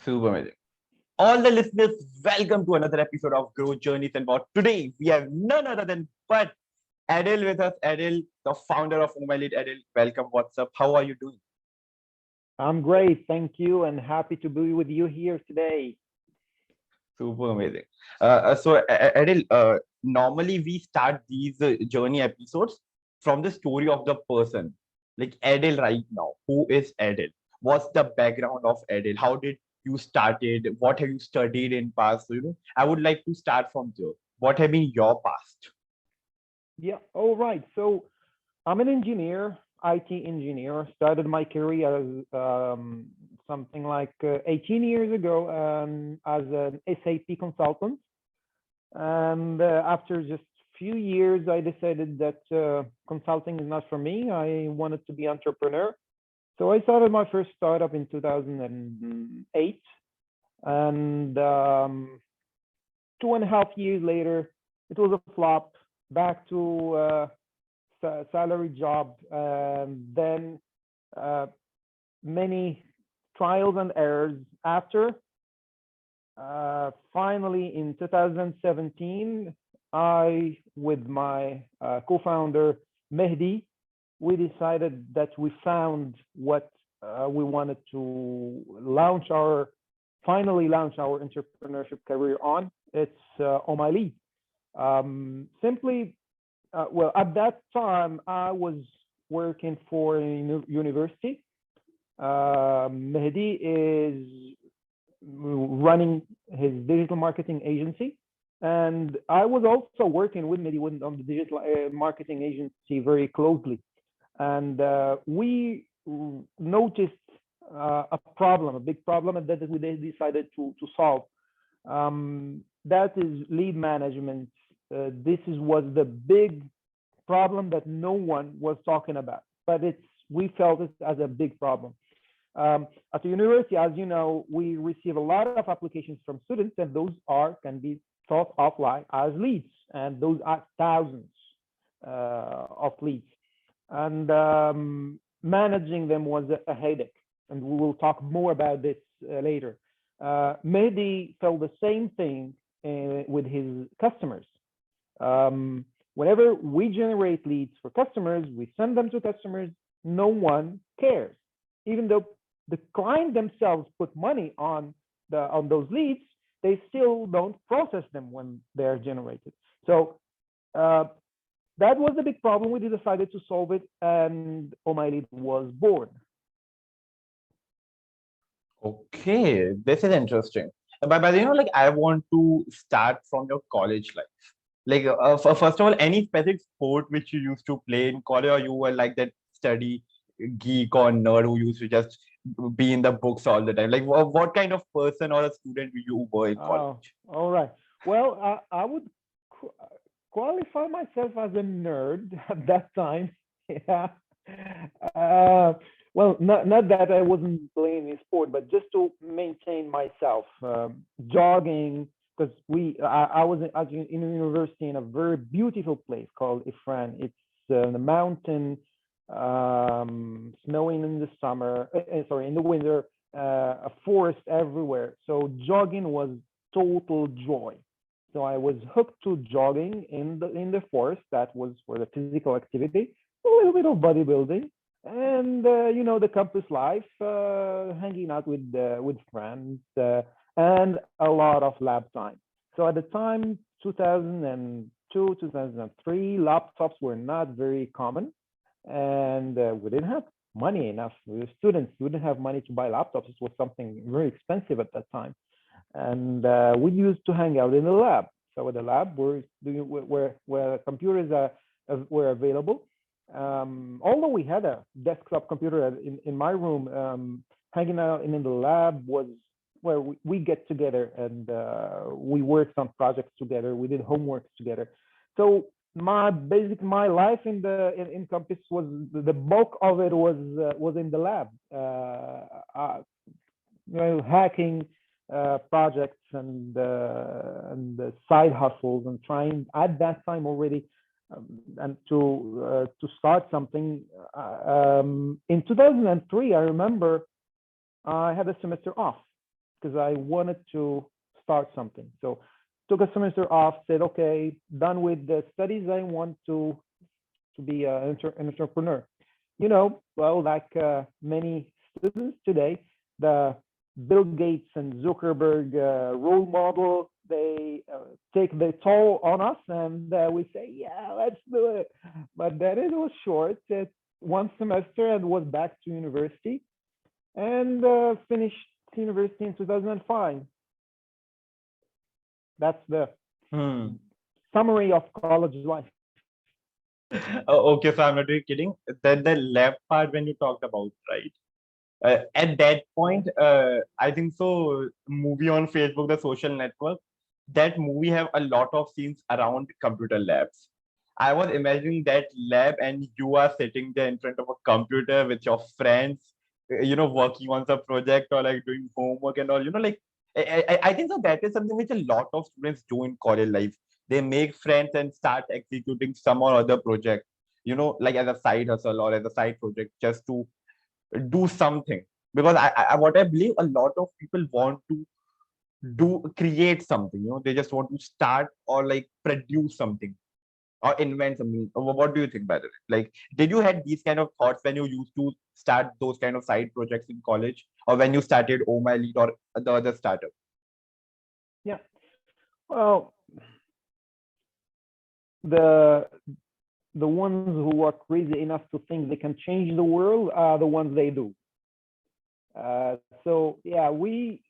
Super amazing. All the listeners, welcome to another episode of Growth Journeys. And about today, we have none other than but Adil with us. Adil, the founder of Ohmylead. Adil, welcome. What's up? How are you doing? I'm great, thank you, and happy to be with you here today. Super amazing. Adil, normally we start these journey episodes from the story of the person, like Adil right now. Who is Adil? What's the background of Adil? How did you started? What have you studied in past? I would like to start from there. What have been your past? Yeah, all right. So I'm an engineer, IT engineer. Started my career as something like 18 years ago as an SAP consultant, and after just few years, I decided that consulting is not for me. I wanted to be entrepreneur. So I started my first startup in 2008, and 2.5 years later, it was a flop. Back to salary job, and then uh, many trials and errors. After finally in 2017, I with my co-founder Mehdi, we decided that we found what we wanted to finally launch our entrepreneurship career on. It's Ohmylead. Simply, well, at that time, I was working for a university. Mehdi is running his digital marketing agency. And I was also working with Mehdi on the digital marketing agency very closely. And we noticed a problem, a big problem, and that we decided to solve. That is lead management. This was the big problem that no one was talking about, but we felt it as a big problem. At the university, as you know, we receive a lot of applications from students, and those can be thought of like as leads, and those are thousands of leads, and managing them was a headache. And we will talk more about this later. Mehdi felt the same thing with his customers. Whenever we generate leads for customers, we send them to customers. No one cares, even though the client themselves put money on those leads. They still don't process them when they are generated. So uh, that was a big problem. We decided to solve it, and Ohmylead was born. Okay, this is interesting. But like I want to start from your college life. Like, first of all, any specific sport which you used to play in college, or you were like that study geek or nerd who used to just be in the books all the time? Like, what kind of person or a student you were in Oh, college? all right. Well, I would qu- qualify myself as a nerd at that time. Yeah. Uh, well, not that I wasn't playing a sport, but just to maintain myself, jogging. Because I was in a university in a very beautiful place called Ifran. It's the mountain, snowing in the summer. Sorry, in the winter, a forest everywhere. So jogging was total joy. So I was hooked to jogging in the forest. That was for the physical activity, a little bit of bodybuilding, and the campus life, hanging out with friends, and a lot of lab time. So at the time, 2002, 2003, laptops were not very common, and we didn't have money enough. We were students. We didn't have money to buy laptops. It was something very expensive at that time, and we used to hang out in the lab. So at the lab, where computers were available. Although we had a desktop computer in my room, hanging out in the lab was where we get together, and we worked on projects together. We did homeworks together. So my life in campus was the bulk of it was in the lab. Hacking projects and side hustles, and trying at that time already, and to start something. In 2003, I remember I had a semester off, because I wanted to start something. So took a semester off, said, okay, done with the studies. I want to be an entrepreneur. Well, like many students today, the Bill Gates and Zuckerberg role model, they take the toll on us, and we say, yeah, let's do it. But then it was short, one semester, and was back to university, and finished university in 2005. That's the summary of college life. Oh, okay, so I'm not really kidding. Then the left part when you talked about, right? At that point, I think so. Movie on Facebook, the social network, that movie have a lot of scenes around computer labs. I was imagining that lab, and you are sitting there in front of a computer with your friends, working on some project or like doing homework and all. Like I think so. That is something which a lot of students do in college life. They make friends and start executing some or other project. Like as a side hustle or as a side project, just to do something, because what I believe, a lot of people want to create something. They just want to start or like produce something or invent something. What do you think, by the way? Like, did you had these kind of thoughts when you used to start those kind of side projects in college, or when you started Ohmylead or the other startup? Yeah. Well, the ones who are crazy enough to think they can change the world are the ones they do. So yeah, we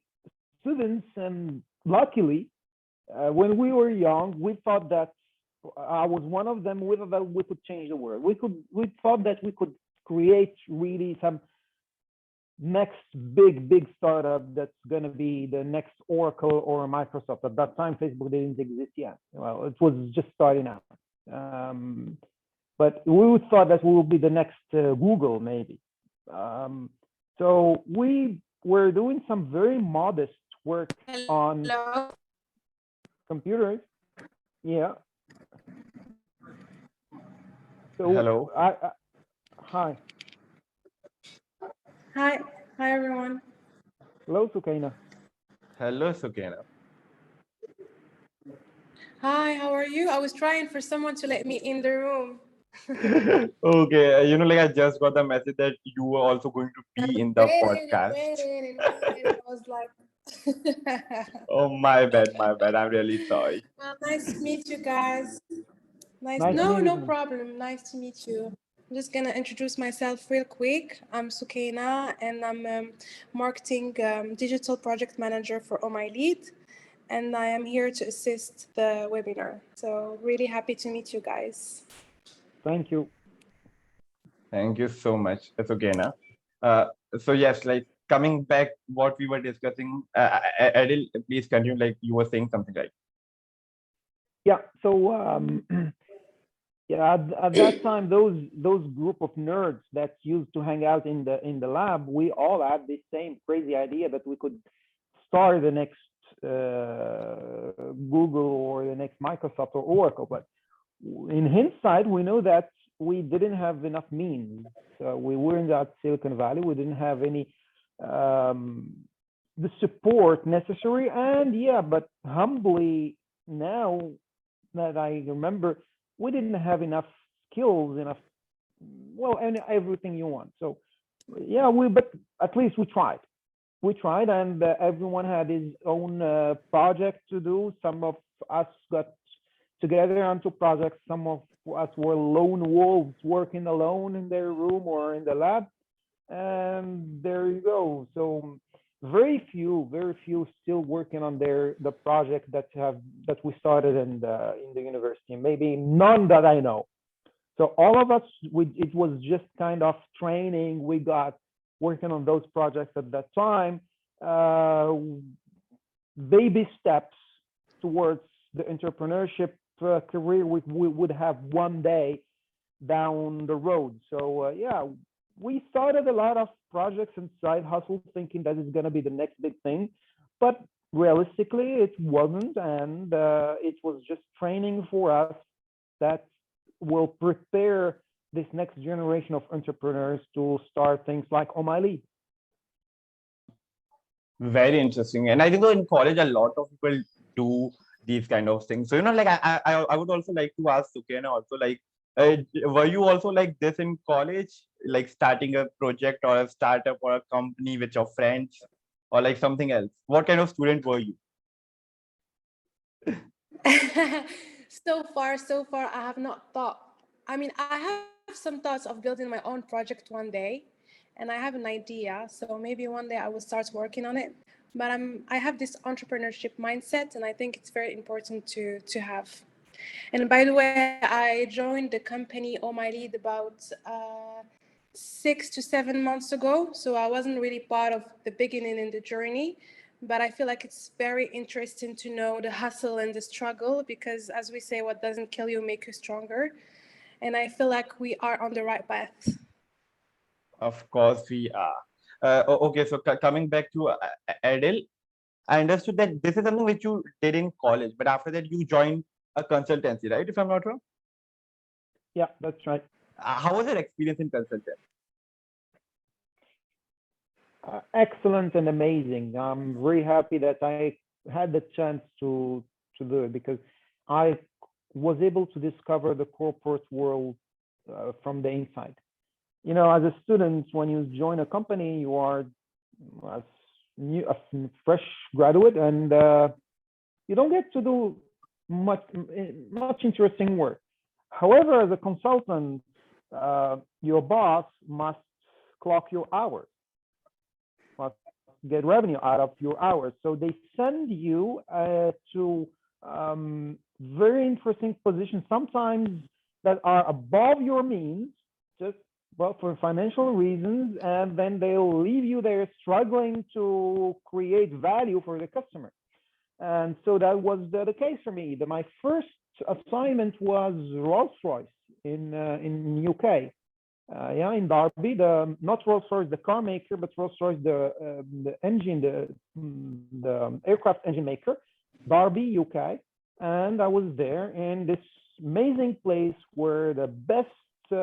students, and luckily, when we were young, we thought that I was one of them. We thought that we could change the world. We thought that we could create really some next big startup that's going to be the next Oracle or Microsoft. At that time, Facebook didn't exist yet. Well, it was just starting out. But we thought that we would be the next Google, maybe. So we were doing some very modest work on computers. Yeah. So Hello. Hi. Hi everyone. Hello, Sukaina. Hello, Sukena. Hi, how are you? I was trying for someone to let me in the room. Okay, like I just got the message that you were also going to be in the podcast. I was like, Oh, my bad, my bad. I'm really sorry. well, nice to meet you guys. Nice to No, meet no you. problem. Nice to meet you. I'm just gonna introduce myself real quick. I'm Sukaina, and I'm marketing digital project manager for Ohmylead, and I am here to assist the webinar. So really happy to meet you guys. Thank you. Thank you so much. It's okay now. So yes, like coming back, what we were discussing, Adil, please continue. Like you were saying something, right? Yeah. So yeah, at that time, those group of nerds that used to hang out in the lab, we all had the same crazy idea that we could start the next Google or the next Microsoft or Oracle. But in hindsight, we know that we didn't have enough means. We weren't at Silicon Valley. We didn't have any the support necessary. And yeah, but humbly now that I remember, we didn't have enough skills, and everything you want. So yeah, but at least we tried. We tried, and everyone had his own project to do. Some of us got together onto projects. Some of us were lone wolves working alone in their room or in the lab. And there you go. So very few still working on the project that we started in the university. Maybe none that I know. So all of us, it was just kind of training we got working on those projects at that time. Baby steps towards the entrepreneurship career we would have one day down the road. So yeah, we started a lot of projects and side hustles thinking that it's going to be the next big thing, but realistically it wasn't, and it was just training for us that will prepare this next generation of entrepreneurs to start things like Ohmylead. Very interesting. And I think in college, a lot of people do these kind of things. So, like I would also like to ask Sukena also, like, were you also like this in college, like starting a project or a startup or a company with your friends or like something else? What kind of student were you? So far, I have not thought. I mean, I have some thoughts of building my own project one day, and I have an idea. So maybe one day I will start working on it. But I have this entrepreneurship mindset, and I think it's very important to have. And by the way, I joined the company Ohmylead about 6 to 7 months ago. So I wasn't really part of the beginning in the journey, but I feel like it's very interesting to know the hustle and the struggle because, as we say, what doesn't kill you make you stronger. And I feel like we are on the right path. Of course, we are. Okay, so coming back to Adil, I understood that this is something which you did in college, but after that you joined a consultancy, right? If I'm not wrong. Yeah, that's right. How was your experience in consultancy? Excellent and amazing. I'm very happy that I had the chance to do it because I was able to discover the corporate world from the inside. As a student, when you join a company, you are a a fresh graduate, and you don't get to do much interesting work. However, as a consultant, your boss must clock your hours, must get revenue out of your hours. So they send you to very interesting positions, sometimes that are above your means, just well for financial reasons, and then they'll leave you there struggling to create value for the customer. And so that was the case for me. My first assignment was Rolls-Royce in UK. Yeah, in Derby, not Rolls-Royce the car maker, but Rolls-Royce the engine, the aircraft engine maker, Derby, UK. And I was there in this amazing place where the best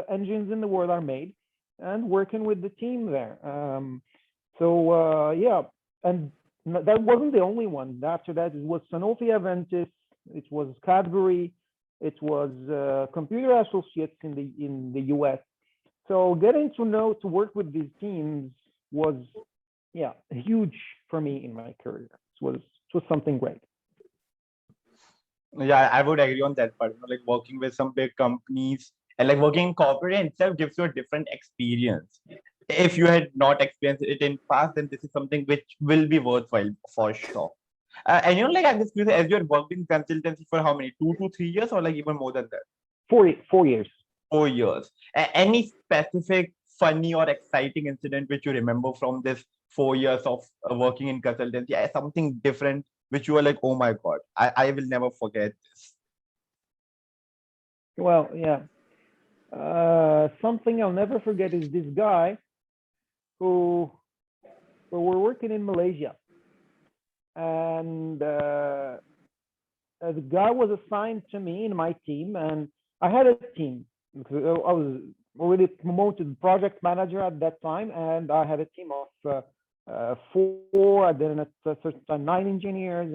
engines in the world are made, and working with the team there. Yeah, and that wasn't the only one. After that, it was Sanofi Aventis, it was Cadbury, it was Computer Associates in the US. So getting to work with these teams was, yeah, huge for me in my career. It was something great. Yeah, I would agree on that part. Like working with some big companies and like working in corporate itself gives you a different experience. If you had not experienced it in past, then this is something which will be worthwhile for sure. And like I'm just curious, as you had worked in consultancy for how many, 2 to 3 years, or like even more than that? 4 years. 4 years. Any specific funny or exciting incident which you remember from this 4 years of working in consultancy? Something different which you were like, oh my God, I will never forget this. Well, yeah. Something I'll never forget is this guy who were working in Malaysia, and the guy was assigned to me in my team, and I had a team because I was already promoted project manager at that time, and I had a team of 4, and then at a certain time 9 engineers,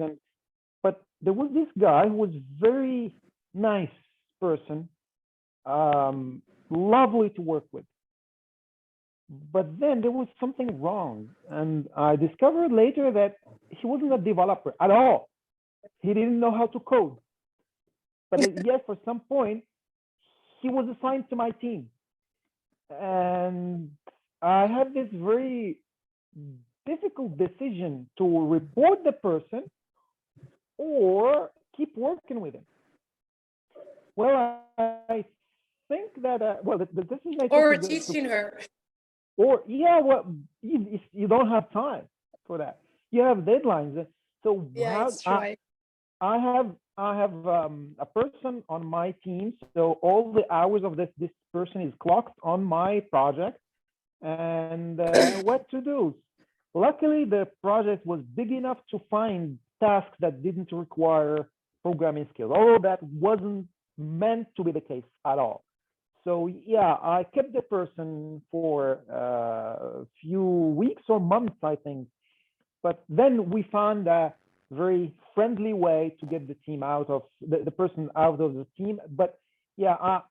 but there was this guy who was very nice person, lovely to work with. But then there was something wrong, and I discovered later that he wasn't a developer at all. He didn't know how to code. But yet, for some point, he was assigned to my team. And I had this very difficult decision to report the person or keep working with him. Well, I think that, well, the decision I took Or teaching her. Or, yeah, well, you don't have time for that. You have deadlines. So Yeah, it's true. I have a person on my team, so all the hours of this person is clocked on my project, and what to do. Luckily, the project was big enough to find tasks that didn't require programming skills, although that wasn't meant to be the case at all. So yeah, I kept the person for a few weeks or months, I think, But then we found a very friendly way to get the team out of the person out of the team. But yeah,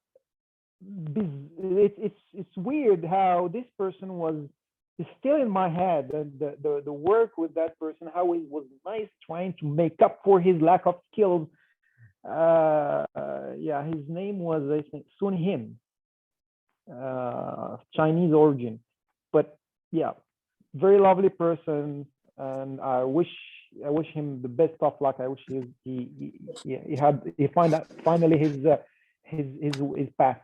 it's weird how this person is still in my head, and the work with that person, how it was nice trying to make up for his lack of skills. Yeah, his name was, I think, Sun Him, Chinese origin, but yeah, very lovely person, and I wish him the best of luck. I wish he find out finally his path.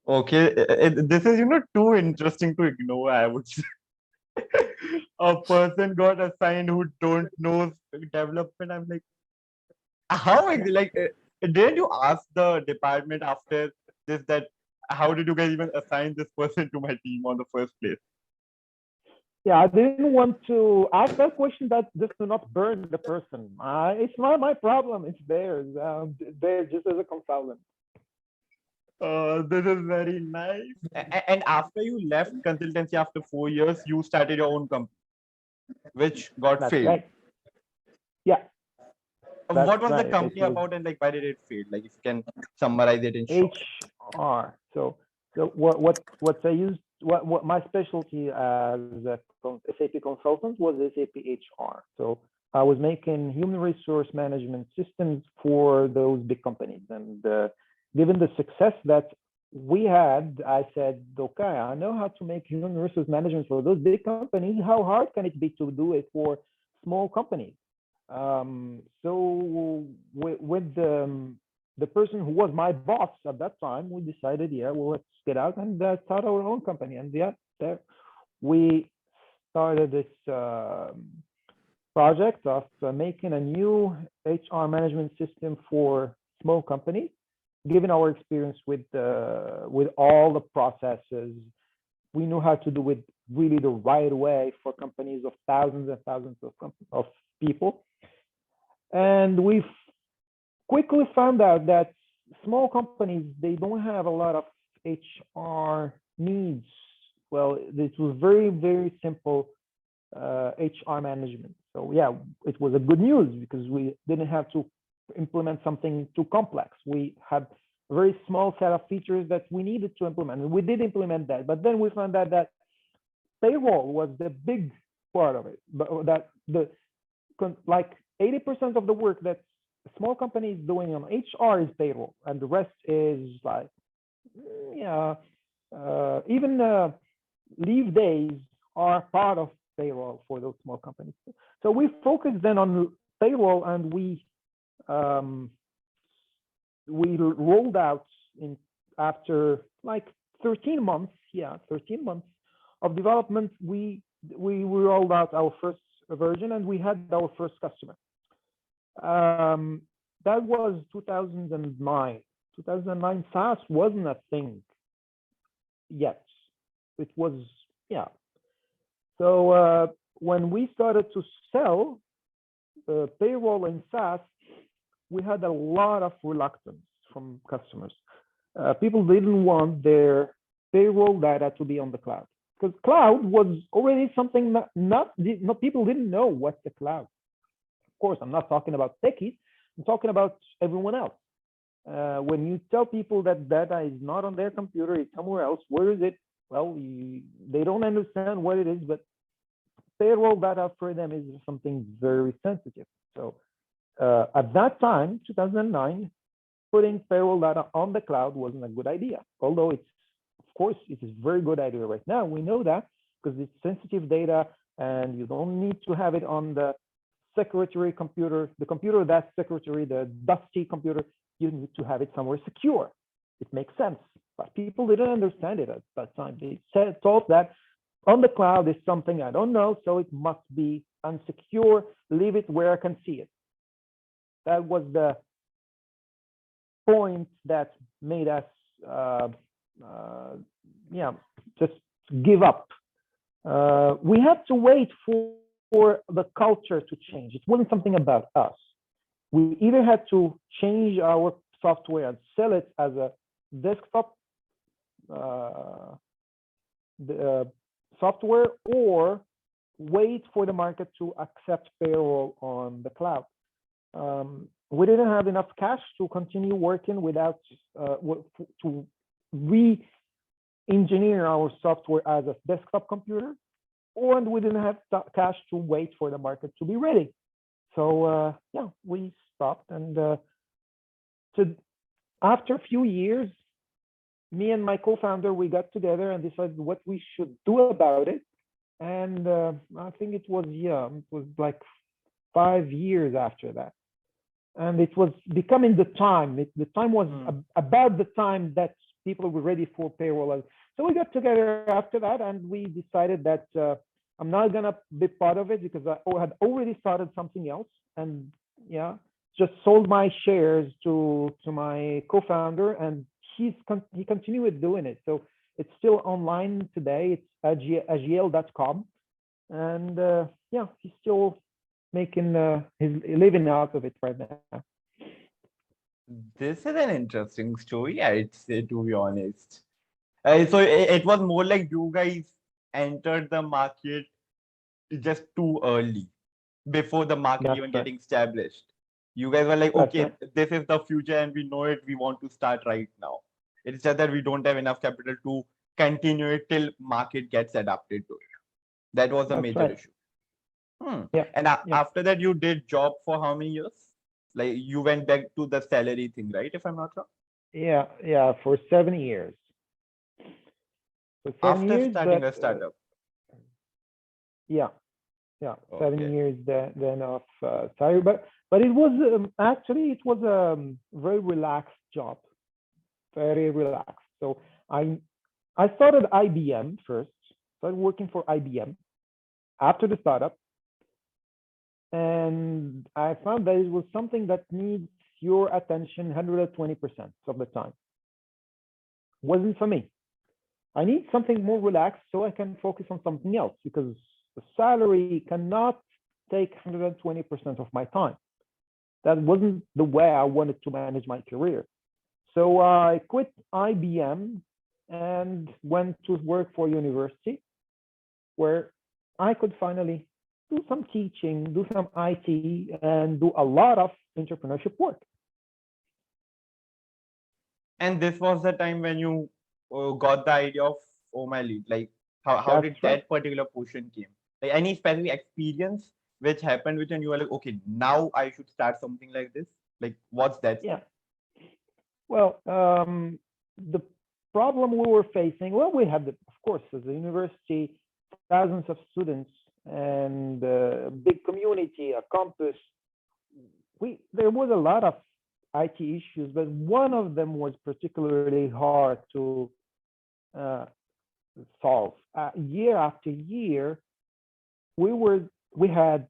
Okay, this is too interesting to ignore, I would say. A person got assigned who don't know development. I'm like, how like didn't you ask the department after this that how did you guys even assign this person to my team on the first place? Yeah, I didn't want to ask that question, that just to not burn the person. It's not my problem, it's theirs. They're just as a consultant. This is very nice. And after you left consultancy after 4 years, you started your own company, which got That's failed. right. Yeah. What was the right. company about, and like why did it fail? Like if you can summarize it in short. HR. So what I used, what my specialty as a SAP consultant was SAP HR. So I was making human resource management systems for those big companies, and given the success that we had, I said, okay, I know how to make human resource management for those big companies. How hard can it be to do it for small companies? So with the person who was my boss at that time, we decided, yeah, well, let's get out and start our own company. And yeah, there we started this project of making a new HR management system for small companies. Given our experience with all the processes, we knew how to do it really the right way for companies of thousands and thousands of people. And we quickly found out that small companies, they don't have a lot of HR needs. Well, this was very, very simple HR management. So yeah, it was a good news because we didn't have to implement something too complex. We had a very small set of features that we needed to implement, and we did implement that. But then we found out that payroll was the big part of it, but that like 80% of the work that a small company is doing on HR is payroll, and the rest is like, yeah, even leave days are part of payroll for those small companies. So we focused then on payroll, and we rolled out after like 13 months. Yeah, 13 months of development. We rolled out our first version, and we had our first customer. That was 2009. 2009 SaaS wasn't a thing yet. It was, yeah. So when we started to sell payroll in SaaS, we had a lot of reluctance from customers. People didn't want their payroll data to be on the cloud, because cloud was already something not people didn't know what's the cloud. Of course, I'm not talking about techies. I'm talking about everyone else. When you tell people that data is not on their computer, it's somewhere else, where is it? Well, they don't understand what it is, but payroll data for them is something very sensitive. So at that time, 2009, putting payroll data on the cloud wasn't a good idea. Although it's, of course, it is a very good idea right now. We know that because it's sensitive data, and you don't need to have it on the secretary computer, the computer of that secretary, the dusty computer. You need to have it somewhere secure. It makes sense, but people didn't understand it at that time. They thought that on the cloud is something I don't know, so it must be unsecure. Leave it where I can see it. That was the point that made us, just give up. We had to wait for the culture to change. It wasn't something about us. We either had to change our software and sell it as a desktop software, or wait for the market to accept payroll on the cloud. We didn't have enough cash to continue working without to re-engineer our software as a desktop computer, and we didn't have cash to wait for the market to be ready. So yeah, we stopped, and after a few years, me and my co-founder, we got together and decided what we should do about it. And I think it was like 5 years after that. And it was becoming the time. The time was about the time that people were ready for payroll. So we got together after that, and we decided that I'm not gonna be part of it because I had already started something else, and just sold my shares to my co-founder, and he continued doing it. So it's still online today. It's agiel.com, and he's still making his living out of it right now. This is an interesting story, I'd say, to be honest. So it was more like you guys entered the market just too early, before the market even getting established. You guys were like, okay, this is the future and we know it. We want to start right now. It's just that we don't have enough capital to continue it till market gets adapted to it. That was a major issue. And after that, you did job for how many years? Like you went back to the salary thing, right? If I'm not wrong. Yeah, for 7 years. After starting a startup. Yeah, 7 years then of salary, but it was actually it was a very relaxed job, very relaxed. So I started IBM first. Started working for IBM after the startup, and I found that it was something that needs your attention 120% of the time. Wasn't for me. I need something more relaxed so I can focus on something else, because the salary cannot take 120% of my time. That wasn't the way I wanted to manage my career. So I quit IBM and went to work for university, where I could finally do some teaching, do some IT, and do a lot of entrepreneurship work. And this was the time when you got the idea of Ohmylead. Like, how did that particular portion came? Like, any specific experience which happened with you and you were like, okay, now I should start something like this? Like, what's that? Yeah. Well, the problem we were facing, well, we had, of course, as a university, thousands of students and a big community, a campus. There was a lot of IT issues, but one of them was particularly hard to solve. Year after year, we had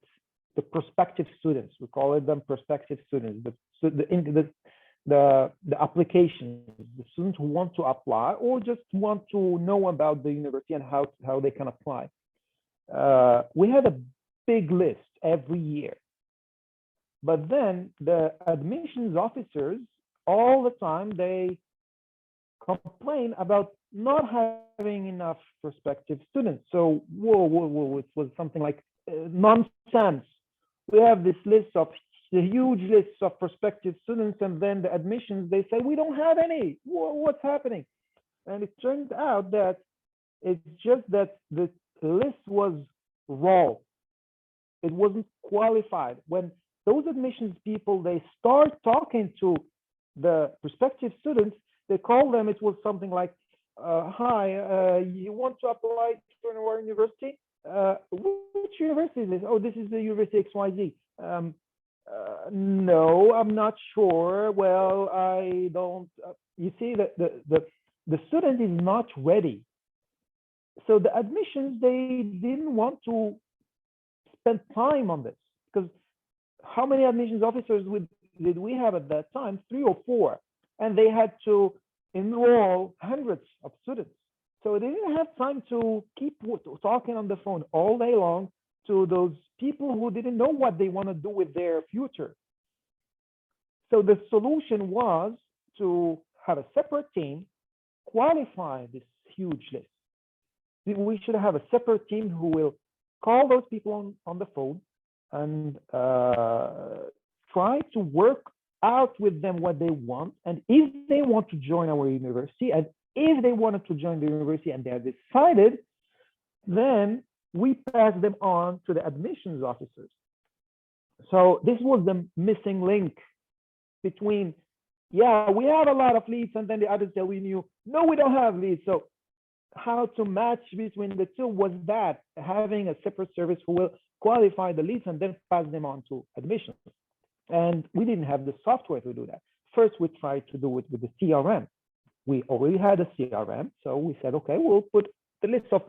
the prospective students. We call them prospective students. The applications, the students who want to apply or just want to know about the university and how they can apply. We had a big list every year. But then the admissions officers, all the time, they complain about not having enough prospective students. So, whoa, it was something like nonsense. We have this list of the huge list of prospective students, and then the admissions, they say, we don't have any. What's happening? And it turned out that it's just that the list was raw. It wasn't qualified. When those admissions people, they start talking to the prospective students, they call them, it was something like, hi, you want to apply to our university? Which university is this? Oh, this is the University XYZ. No, I'm not sure. Well, I don't, you see that the student is not ready. So the admissions, they didn't want to spend time on this, because how many admissions officers did we have at that time? 3 or 4, and they had to enroll hundreds of students. So they didn't have time to keep talking on the phone all day long to those people who didn't know what they want to do with their future. So the solution was to have a separate team qualify this huge list. We should have a separate team who will call those people on the phone and try to work out with them what they want, and if they want to join our university, and if they wanted to join the university and they have decided, then we pass them on to the admissions officers. So this was the missing link between, yeah, we have a lot of leads, and then the others telling you, no, we don't have leads. So how to match between the two was that having a separate service who will qualify the leads and then pass them on to admissions. And we didn't have the software to do that. First, we tried to do it with the CRM. We already had a CRM, so we said, okay, we'll put the list of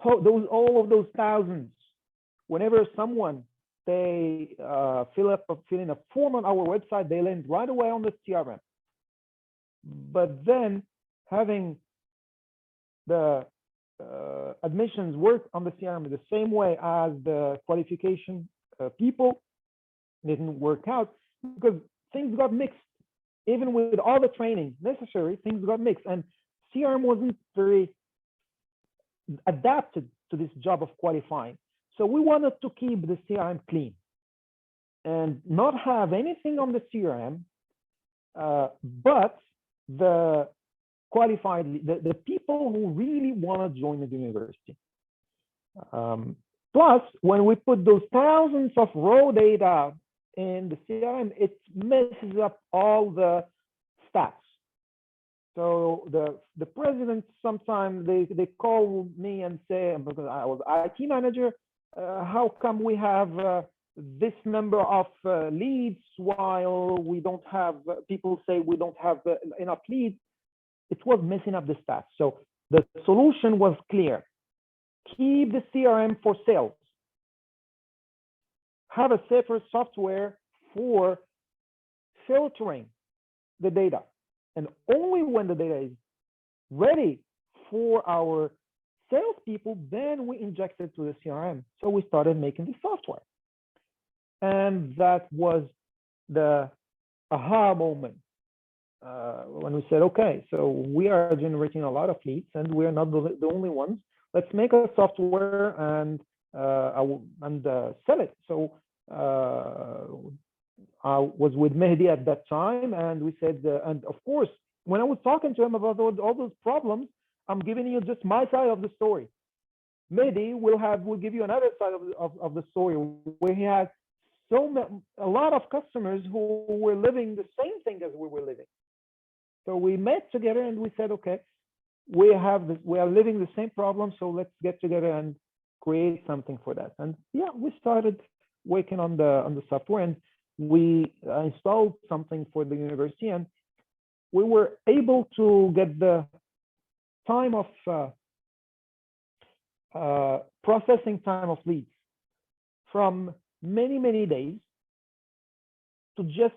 all of those thousands. Whenever someone they fill in a form on our website, they land right away on the CRM. But then having the admissions work on the CRM the same way as the qualification people didn't work out, because things got mixed. Even with all the training necessary, things got mixed, and CRM wasn't very adapted to this job of qualifying. So we wanted to keep the CRM clean and not have anything on the CRM, but the qualified, the people who really want to join the university. Plus, when we put those thousands of raw data in the CRM, it messes up all the stats. So the president sometimes they call me and say, because I was IT manager, how come we have this number of leads while we don't have, people say we don't have enough leads. It was messing up the stats. So the solution was clear. Keep the CRM for sales. Have a separate software for filtering the data. And only when the data is ready for our salespeople, then we inject it to the CRM. So we started making the software. And that was the aha moment when we said, okay, so we are generating a lot of leads and we're not the only ones. Let's make a software and sell it. So I was with Mehdi at that time, and we said, and of course, when I was talking to him about all those problems, I'm giving you just my side of the story. Mehdi will give you another side of the story, where he has a lot of customers who were living the same thing as we were living. So we met together and we said, okay, we are living the same problem, so let's get together and create something for that. And yeah, we started working on the software, and we installed something for the university, and we were able to get the time of processing time of leads from many days to just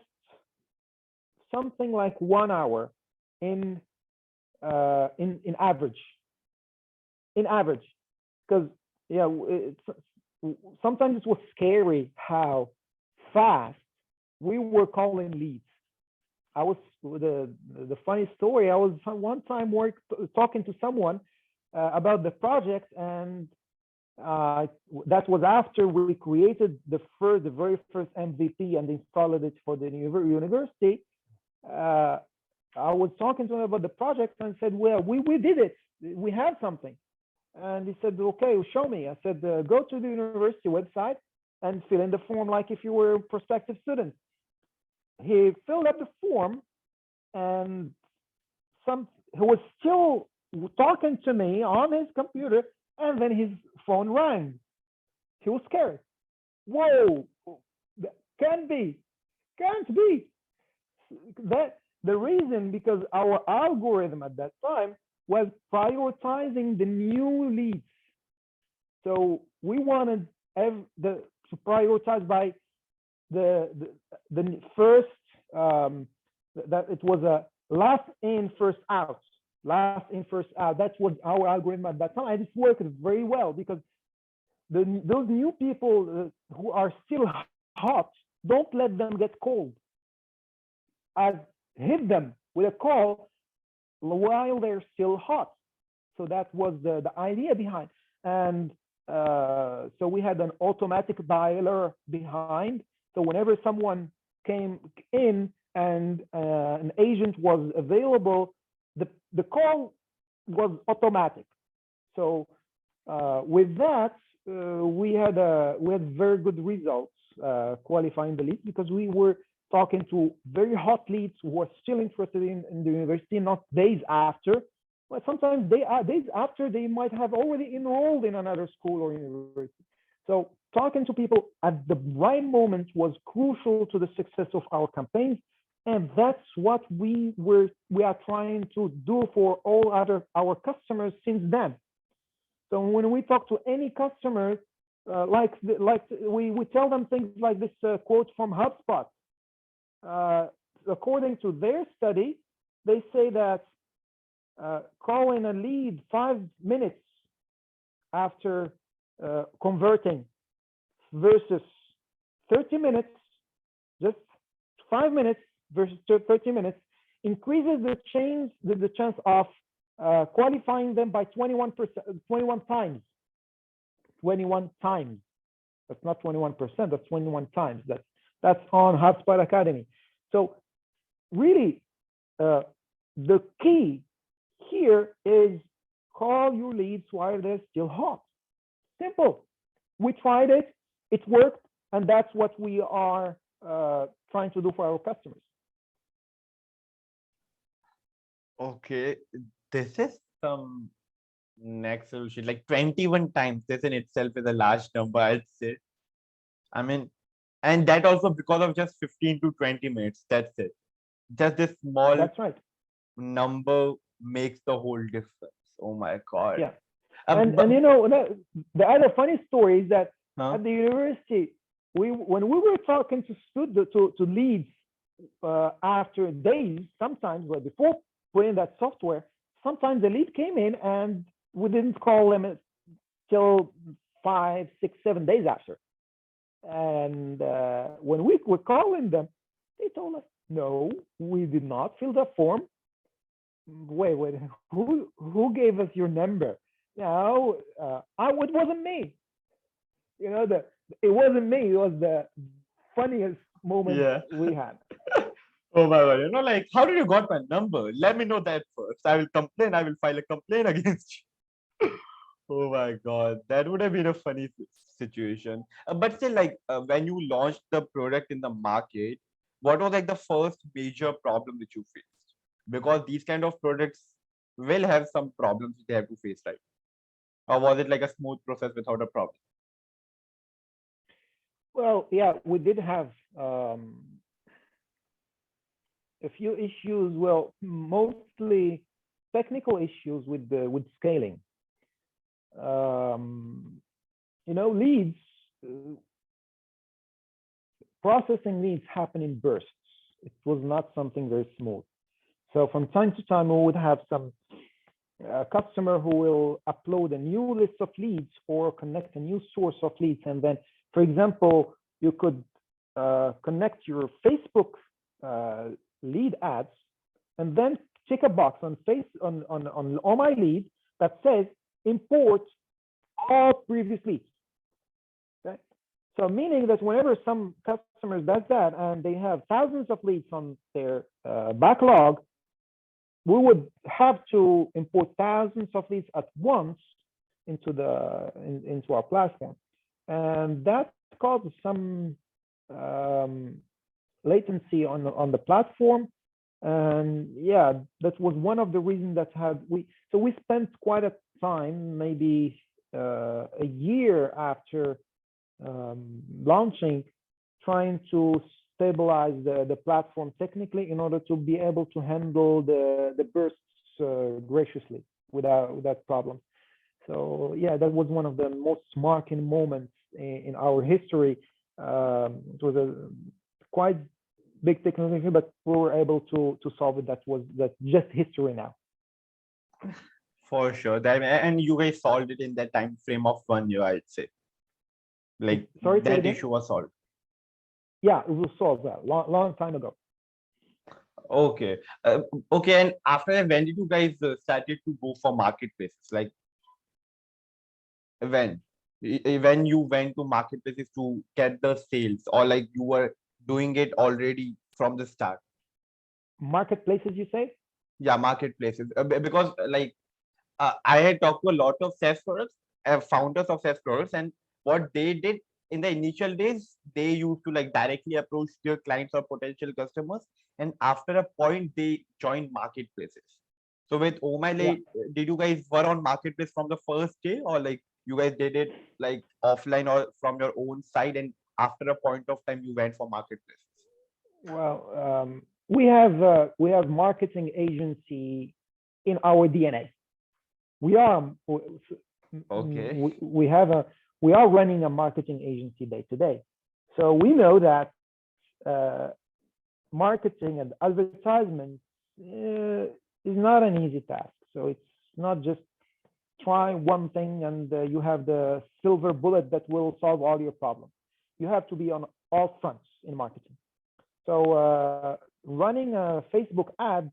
something like 1 hour in average. Because yeah, sometimes it was scary how fast we were calling leads. I was the funny story. I was one time talking to someone about the project, and that was after we created the very first MVP and installed it for the university. I was talking to him about the project and said, well, we did it. We have something. And he said, okay, show me. I said, go to the university website and fill in the form like if you were a prospective student. He filled up the form, and he was still talking to me on his computer, and then his phone rang. He was scared. Whoa, can't be. That the reason, because our algorithm at that time was prioritizing the new leads. So we wanted to prioritize by the first, that it was a last in, first out. Last in, first out. That was our algorithm at that time. And it worked very well, because those new people who are still hot, don't let them get cold. Hit them with a call while they're still hot. So that was the idea behind. And So we had an automatic dialer behind. So whenever someone came in and an agent was available, the call was automatic. So with that, we had very good results qualifying the leads, because we were talking to very hot leads who were still interested in the university, not days after, but sometimes days after they might have already enrolled in another school or university. So talking to people at the right moment was crucial to the success of our campaigns, and that's what we are trying to do for all our customers since then. So when we talk to any customer, we tell them things like this quote from HubSpot. According to their study, they say that calling a lead 5 minutes after converting versus 30 minutes, just 5 minutes versus 30 minutes, increases the chance of qualifying them by 21 times. 21 times. That's not 21%, that's 21 times. That's on HubSpot Academy. So really, the key here is call your leads while they're still hot. Simple. We tried it, it worked, and that's what we are trying to do for our customers. Okay, this is some next solution. Like 21 times, this in itself is a large number, I'd say. I mean, and that also because of just 15 to 20 minutes. That's it. Just this small That's right. number makes the whole difference. Oh my God. Yeah. And you know, the other funny story is that at the university, when we were talking to leads after days, sometimes before putting that software, sometimes the lead came in and we didn't call them till 5, 6, 7 days after. And when we were calling them, they told us, no, we did not fill the form. Wait, who gave us your number? No, it wasn't me. You know, it wasn't me. It was the funniest moment we had. Oh my God, you know, like, how did you got my number? Let me know that first. I will complain. I will file a complaint against you. Oh my God, that would have been a funny situation. But still, like, when you launched the product in the market, what was like the first major problem that you faced? Because these kind of products will have some problems they have to face, right? Or was it like a smooth process without a problem? Well, yeah, we did have a few issues. Well, mostly technical issues with scaling. You know, leads, processing leads happen in bursts. It was not something very smooth. So from time to time, we would have some customer who will upload a new list of leads or connect a new source of leads. And then, for example, you could connect your Facebook lead ads and then check a box on Ohmylead that says import all previous leads. Okay? So meaning that whenever some customer does that and they have thousands of leads on their backlog, we would have to import thousands of leads at once into our platform, and that causes some latency on the platform. And yeah, that was one of the reasons that we spent quite a time, maybe a year after launching, trying to stabilize the platform technically in order to be able to handle the bursts graciously without problem. So yeah, that was one of the most marking moments in our history. It was a quite big technical issue, but we were able to solve it. That's just history now. For sure. And you guys solved it in that time frame of 1 year, I'd say. Like, sorry, that issue was solved. Yeah, it was solved long time ago. Okay. Okay. And after that, when did you guys started to go for marketplaces? Like, when? when you went to marketplaces to get the sales, or like you were doing it already from the start? Marketplaces, you say? Yeah, marketplaces. Because like I had talked to a lot of SaaS products, founders of SaaS products, and what they did in the initial days, they used to like directly approach their clients or potential customers, and after a point, they joined marketplaces. So with Yeah. Ohmylead, did you guys were on marketplace from the first day, or like you guys did it like offline or from your own side, and after a point of time, you went for marketplaces? Well, we have marketing agency in our DNA. We are Okay. we are running a marketing agency day to day. So we know that marketing and advertisement is not an easy task. So it's not just try one thing and you have the silver bullet that will solve all your problems. You have to be on all fronts in marketing. So running a Facebook ad,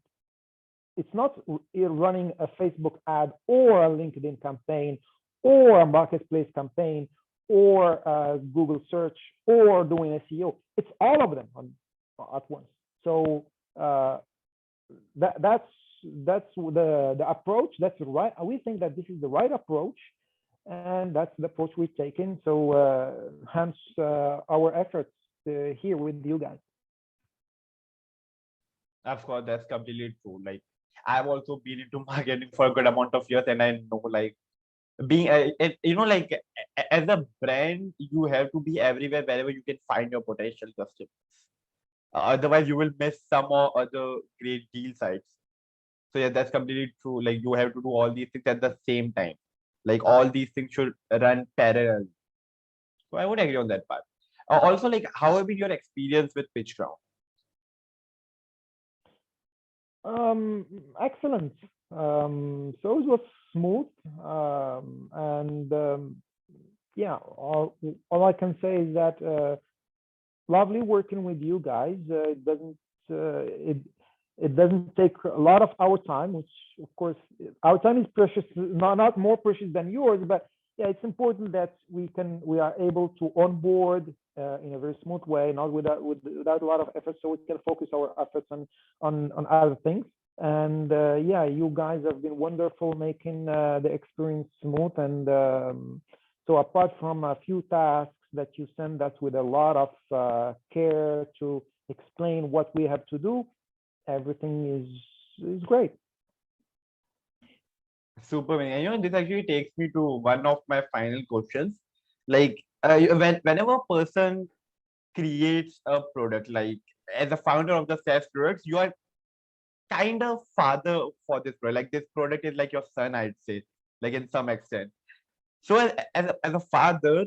it's not running a Facebook ad or a LinkedIn campaign or a marketplace campaign or a Google search or doing SEO. It's all of them at once. So that's the approach. That's right. We think that this is the right approach, and that's the approach we've taken. So hence our efforts here with you guys. Of course, that's completely true. Like I've also been into marketing for a good amount of years, and I know like being like as a brand, you have to be everywhere wherever you can find your potential customers. Otherwise, you will miss some or other great deal sites. So yeah, that's completely true. Like you have to do all these things at the same time. Like all these things should run parallel. So I would agree on that part. Also, like how have been your experience with PitchGround? Excellent. So it was smooth, and yeah, all I can say is that lovely working with you guys. It doesn't take a lot of our time, which of course our time is precious, not more precious than yours, but yeah, it's important that we are able to onboard in a very smooth way, not without a lot of effort, so we can focus our efforts on other things. And yeah, you guys have been wonderful making the experience smooth. And so apart from a few tasks that you send us with a lot of care to explain what we have to do, everything is great. Super. And this actually takes me to one of my final questions. Like whenever a person creates a product, like as a founder of the SaaS products, you are kind of father for this product. Like this product is like your son, I'd say, like in some extent. So as a father,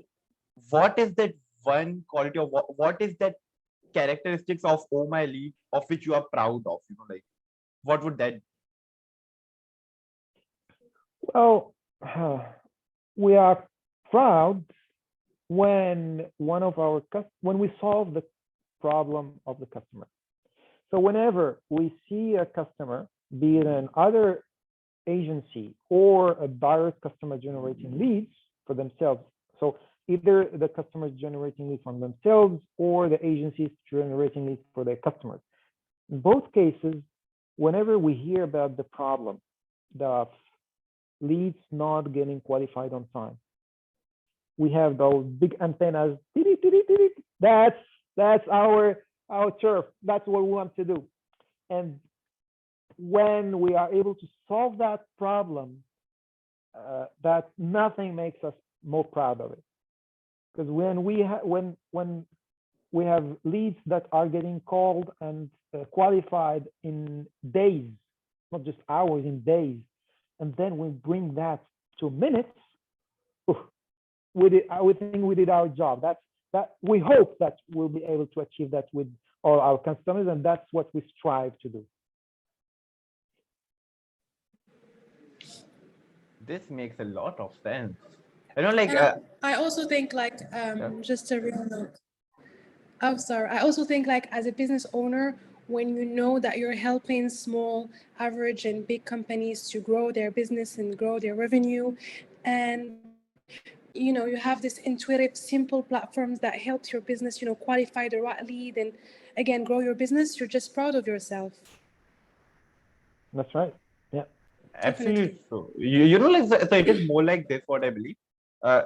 what is that one quality, or what is that characteristics of Ohmylead of which you are proud of? Like what would that be? Well, we are proud when when we solve the problem of the customer. So whenever we see a customer, be it an other agency or a direct customer generating leads for themselves. So either the customer is generating leads from themselves or the agency is generating leads for their customers. In both cases, whenever we hear about the problem, the leads not getting qualified on time, we have those big antennas. That's our turf. That's what we want to do. And when we are able to solve that problem, that nothing makes us more proud of it. Because when we have leads that are getting called and qualified in days, not just hours, in days, and then we bring that to minutes, we think we did our job. That we hope that we'll be able to achieve that with all our customers, and that's what we strive to do. This makes a lot of sense. I also think like just a real note. Oh, sorry. I also think like as a business owner, when you know that you're helping small, average, and big companies to grow their business and grow their revenue, and you have this intuitive, simple platforms that helps your business, qualify the right lead and again grow your business, you're just proud of yourself. That's right. Yeah. Absolutely true. Like, so it is more like this, what I believe.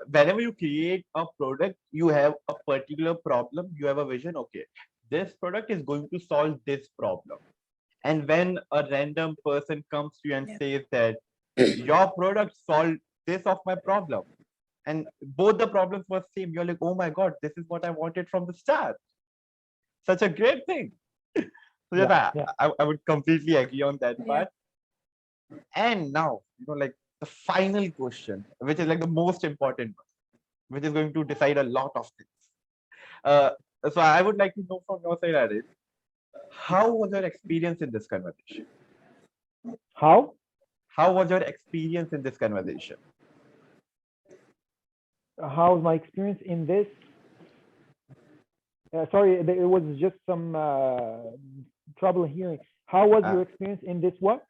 Whenever you create a product, you have a particular problem, you have a vision. Okay, this product is going to solve this problem. And when a random person comes to you and says that your product solved this of my problem, and both the problems were same, you're like, oh my God, this is what I wanted from the start. Such a great thing. So yes, I would completely agree on that part. And now, like the final question, which is like the most important one, which is going to decide a lot of things. So I would like to know from your side, Adil, how was your experience in this conversation? How? How was your experience in this conversation? How's my experience in this? Sorry, it was just some trouble hearing. How was your experience in this what?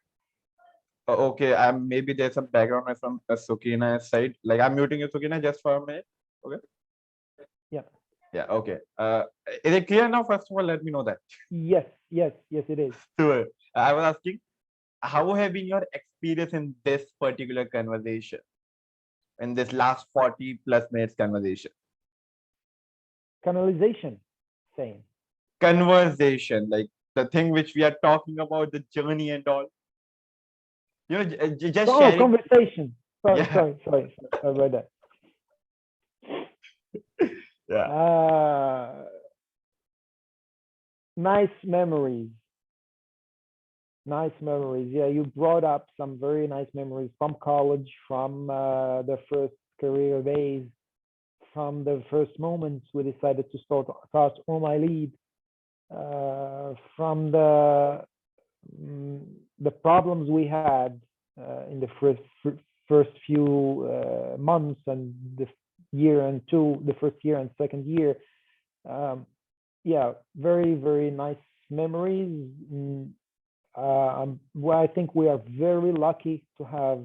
Okay, maybe there's some background noise from Sukina's side. Like I'm muting you, Sukina, just for a minute. Okay. Yeah. Yeah. Okay. Is it clear now? First of all, let me know that. Yes. It is. So I was asking, how have been your experience in this particular conversation, in this last 40 plus minutes conversation? Canalization, same. Conversation, like the thing which we are talking about, the journey and all. Just sharing. Conversation. Sorry about that. Yeah. Nice memories. Yeah, you brought up some very nice memories from college, from the first career days, from the first moments we decided to start Ohmylead, from the problems we had in the first few months and the first year and second year. Yeah, very, very nice memories. I think we are very lucky to have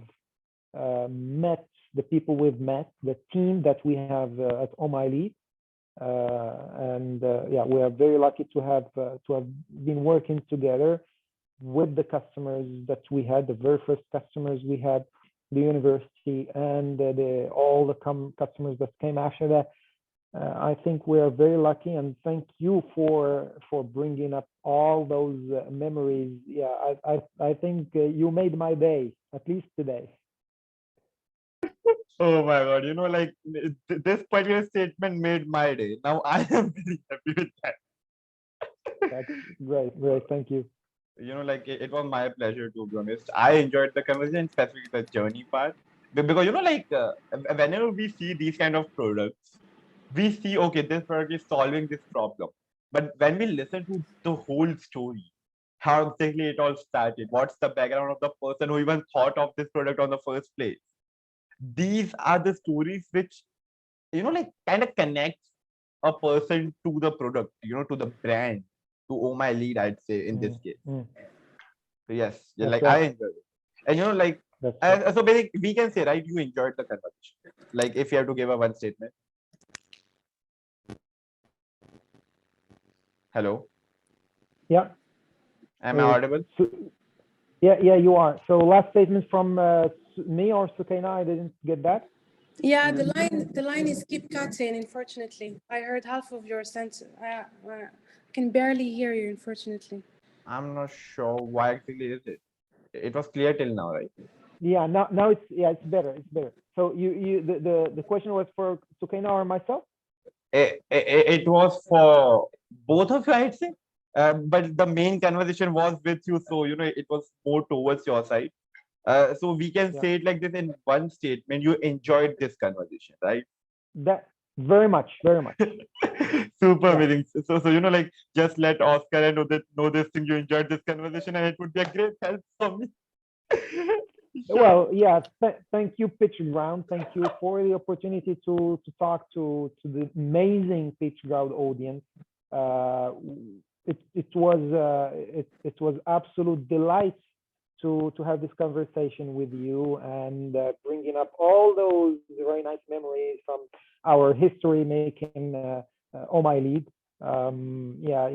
met the people we've met, the team that we have at Ohmylead. Yeah, we are very lucky to have been working together with the customers that we had, the very first customers we had, the university, and all the customers that came after that. I think we are very lucky, and thank you for bringing up all those memories. Yeah, I think you made my day, at least today. Oh my God, like this particular statement made my day. Now I am very happy with that. That's great. Thank you. Like it was my pleasure, to be honest. I enjoyed the conversation, especially the journey part. Because, like whenever we see these kind of products, we see, okay, this product is solving this problem. But when we listen to the whole story, how exactly it all started, what's the background of the person who even thought of this product on the first place, these are the stories which, like kind of connects a person to the product, to the brand, to Ohmylead, I'd say, in this case. So yes, yeah, like right. I enjoyed it. And like, so basically we can say, right, you enjoyed the conversation. Like if you have to give a one statement. Hello? Yeah. Am I audible? Yeah, you are. So last statement from me or Sukaina, I didn't get that. Yeah, the line is keep cutting, unfortunately. I heard half of your sentence. I can barely hear you, unfortunately. I'm not sure why exactly is it. It was clear till now, right? Yeah, now it's better. So the question was for Sukaina or myself? It was for both of you, I'd say. But the main conversation was with you, so it was more towards your side. So we can say it like this in one statement: you enjoyed this conversation, right? That very much. Super amazing. So like just let Oscar and know this thing. You enjoyed this conversation, and it would be a great help for me. Sure. Well, yeah. Thank you, PitchGround. Thank you for the opportunity to talk to the amazing PitchGround audience. It was absolute delight to have this conversation with you and bringing up all those very nice memories from our history making Ohmylead. Yeah,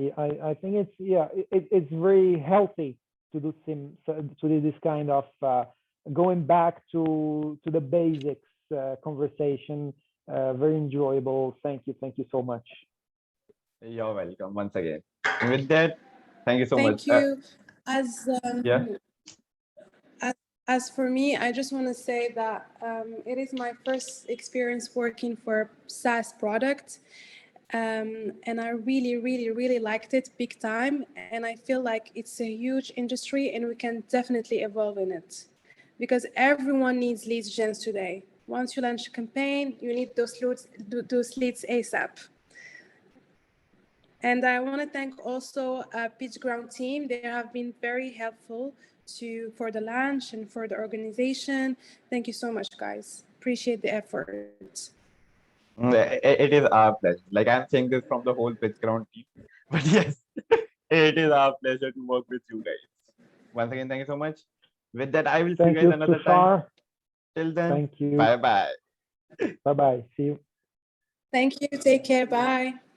I think it's very healthy to do this kind of going back to the basics conversation. Very enjoyable. Thank you so much. You're welcome once again. With that, thank you so much. Thank you. As Yeah. As for me, I just want to say that it is my first experience working for SaaS product. And I really liked it big time. And I feel like it's a huge industry and we can definitely evolve in it because everyone needs leads gens today. Once you launch a campaign, you need those leads ASAP. And I want to thank also PitchGround team. They have been very helpful for the launch and for the organization. Thank you so much, guys. Appreciate the effort. It is our pleasure. Like I'm saying this from the whole PitchGround team, but yes, it is our pleasure to work with you guys. Once again, thank you so much. With that, I will see you guys another time. Till then, thank you. Bye bye. Bye bye. See you. Thank you. Take care. Bye.